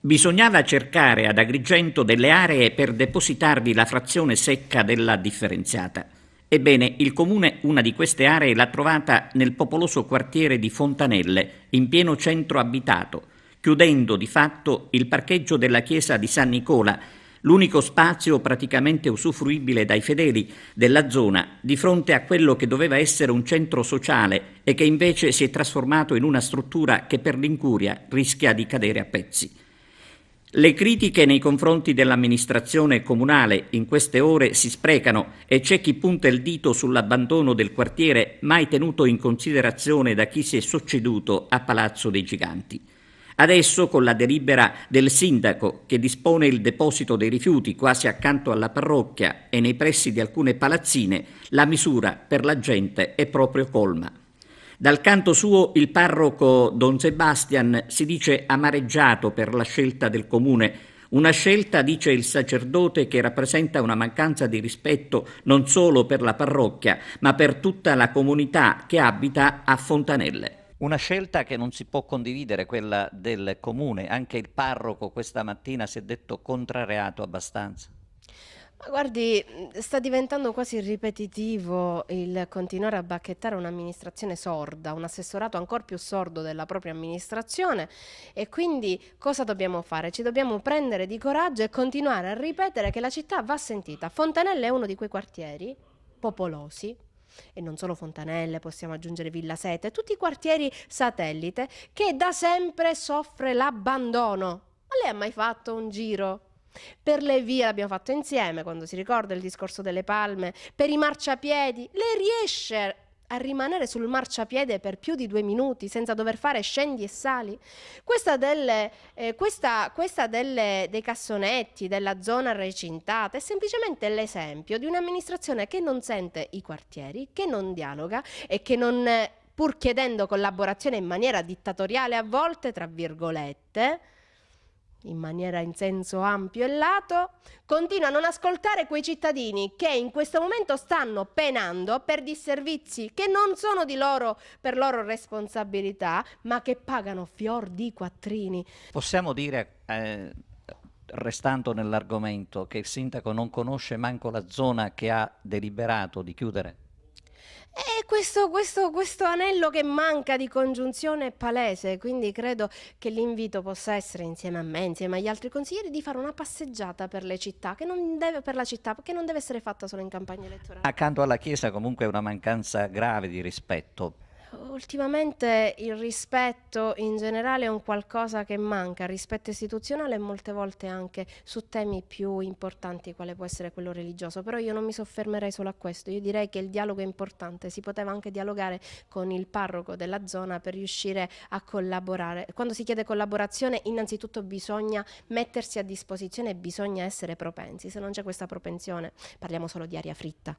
Bisognava cercare ad Agrigento delle aree per depositarvi la frazione secca della differenziata. Ebbene, il comune una di queste aree l'ha trovata nel popoloso quartiere di Fontanelle, in pieno centro abitato, chiudendo di fatto il parcheggio della chiesa di San Nicola, l'unico spazio praticamente usufruibile dai fedeli della zona, di fronte a quello che doveva essere un centro sociale e che invece si è trasformato in una struttura che per l'incuria rischia di cadere a pezzi. Le critiche nei confronti dell'amministrazione comunale in queste ore si sprecano e c'è chi punta il dito sull'abbandono del quartiere mai tenuto in considerazione da chi si è succeduto a Palazzo dei Giganti. Adesso, con la delibera del sindaco che dispone il deposito dei rifiuti quasi accanto alla parrocchia e nei pressi di alcune palazzine, la misura per la gente è proprio colma. Dal canto suo il parroco Don Sebastian si dice amareggiato per la scelta del comune, una scelta, dice il sacerdote, che rappresenta una mancanza di rispetto non solo per la parrocchia, ma per tutta la comunità che abita a Fontanelle. Una scelta che non si può condividere, quella del comune. Anche il parroco questa mattina si è detto contrariato abbastanza. Ma guardi, sta diventando quasi ripetitivo il continuare a bacchettare un'amministrazione sorda, un assessorato ancora più sordo della propria amministrazione, e quindi cosa dobbiamo fare? Ci dobbiamo prendere di coraggio e continuare a ripetere che la città va sentita. Fontanelle è uno di quei quartieri popolosi, e non solo Fontanelle, possiamo aggiungere Villa Sete, tutti i quartieri satellite, che da sempre soffre l'abbandono. Ma lei ha mai fatto un giro per le vie? L'abbiamo fatto insieme, quando si ricorda il discorso delle palme, per i marciapiedi. Lei riesce a rimanere sul marciapiede per più di 2 minuti senza dover fare scendi e sali? Dei cassonetti, della zona recintata, è semplicemente l'esempio di un'amministrazione che non sente i quartieri, che non dialoga e che non, pur chiedendo collaborazione in maniera dittatoriale a volte, tra virgolette, in maniera in senso ampio e lato, continua a non ascoltare quei cittadini che in questo momento stanno penando per disservizi che non sono per loro responsabilità, ma che pagano fior di quattrini. Possiamo dire, restando nell'argomento, che il sindaco non conosce manco la zona che ha deliberato di chiudere? E questo anello che manca di congiunzione è palese, quindi credo che l'invito possa essere, insieme a me, insieme agli altri consiglieri, di fare una passeggiata per le città, per la città, che non deve essere fatta solo in campagna elettorale. Accanto alla Chiesa comunque è una mancanza grave di rispetto. Ultimamente il rispetto in generale è un qualcosa che manca, il rispetto istituzionale, e molte volte anche su temi più importanti quale può essere quello religioso, però io non mi soffermerei solo a questo. Io direi che il dialogo è importante, si poteva anche dialogare con il parroco della zona per riuscire a collaborare. Quando si chiede collaborazione, innanzitutto bisogna mettersi a disposizione e bisogna essere propensi. Se non c'è questa propensione, parliamo solo di aria fritta.